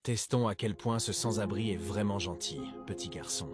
Testons à quel point ce sans-abri est vraiment gentil, petit garçon.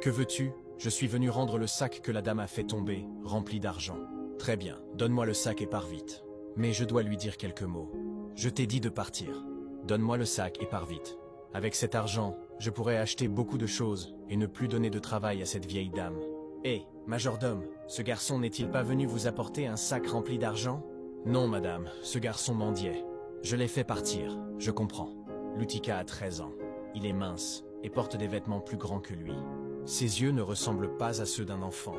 Que veux-tu? Je suis venu rendre le sac que la dame a fait tomber, rempli d'argent. Très bien, donne-moi le sac et pars vite. Mais je dois lui dire quelques mots. Je t'ai dit de partir. Donne-moi le sac et pars vite. Avec cet argent, je pourrais acheter beaucoup de choses et ne plus donner de travail à cette vieille dame. Hé, majordome, ce garçon n'est-il pas venu vous apporter un sac rempli d'argent? Non, madame, ce garçon mendiait. Je l'ai fait partir, je comprends. Lutika a 13 ans. Il est mince et porte des vêtements plus grands que lui. Ses yeux ne ressemblent pas à ceux d'un enfant,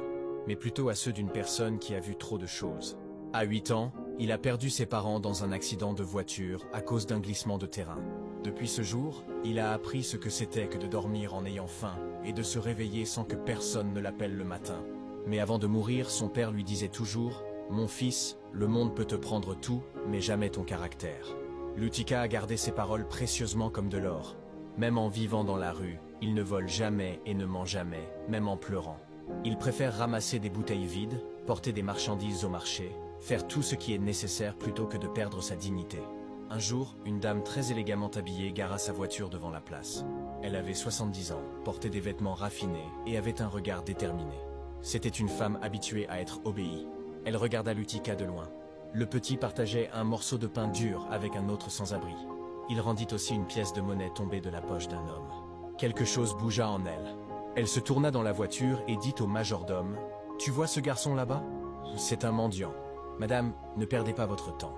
mais plutôt à ceux d'une personne qui a vu trop de choses. À 8 ans, il a perdu ses parents dans un accident de voiture à cause d'un glissement de terrain. Depuis ce jour, il a appris ce que c'était que de dormir en ayant faim et de se réveiller sans que personne ne l'appelle le matin. Mais avant de mourir, son père lui disait toujours « Mon fils, le monde peut te prendre tout, mais jamais ton caractère. » Lutika a gardé ses paroles précieusement comme de l'or. Même en vivant dans la rue, il ne vole jamais et ne ment jamais, même en pleurant. Il préfère ramasser des bouteilles vides, porter des marchandises au marché, faire tout ce qui est nécessaire plutôt que de perdre sa dignité. Un jour, une dame très élégamment habillée gara sa voiture devant la place. Elle avait 70 ans, portait des vêtements raffinés et avait un regard déterminé. C'était une femme habituée à être obéie. Elle regarda Lutika de loin. Le petit partageait un morceau de pain dur avec un autre sans-abri. Il rendit aussi une pièce de monnaie tombée de la poche d'un homme. Quelque chose bougea en elle. Elle se tourna dans la voiture et dit au majordome « Tu vois ce garçon là-bas? C'est un mendiant. Madame, ne perdez pas votre temps. »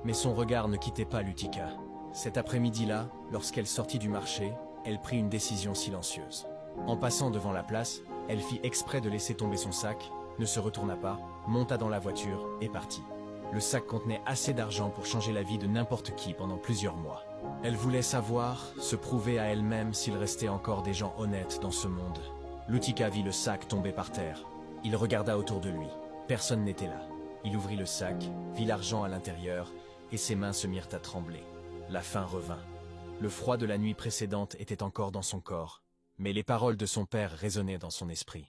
Mais son regard ne quittait pas Lutika. Cet après-midi-là, lorsqu'elle sortit du marché, elle prit une décision silencieuse. En passant devant la place, elle fit exprès de laisser tomber son sac, ne se retourna pas, monta dans la voiture et partit. Le sac contenait assez d'argent pour changer la vie de n'importe qui pendant plusieurs mois. Elle voulait savoir, se prouver à elle-même s'il restait encore des gens honnêtes dans ce monde. Lutika vit le sac tomber par terre. Il regarda autour de lui. Personne n'était là. Il ouvrit le sac, vit l'argent à l'intérieur, et ses mains se mirent à trembler. La faim revint. Le froid de la nuit précédente était encore dans son corps, mais les paroles de son père résonnaient dans son esprit.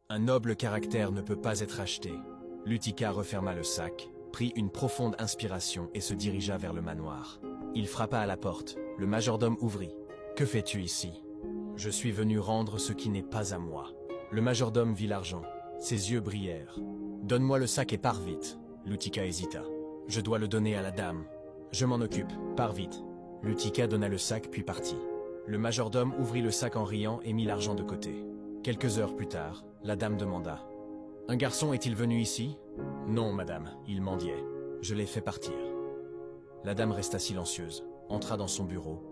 Un noble caractère ne peut pas être acheté. Lutika referma le sac, prit une profonde inspiration et se dirigea vers le manoir. Il frappa à la porte. Le majordome ouvrit. « Que fais-tu ici? »« Je suis venu rendre ce qui n'est pas à moi. » Le majordome vit l'argent. Ses yeux brillèrent. « Donne-moi le sac et pars vite. » Lutika hésita. « Je dois le donner à la dame. »« Je m'en occupe. Pars vite. » Lutika donna le sac puis partit. Le majordome ouvrit le sac en riant et mit l'argent de côté. Quelques heures plus tard, la dame demanda. « Un garçon est-il venu ici? »« Non, madame, il mendiait. Je l'ai fait partir. » La dame resta silencieuse, entra dans son bureau,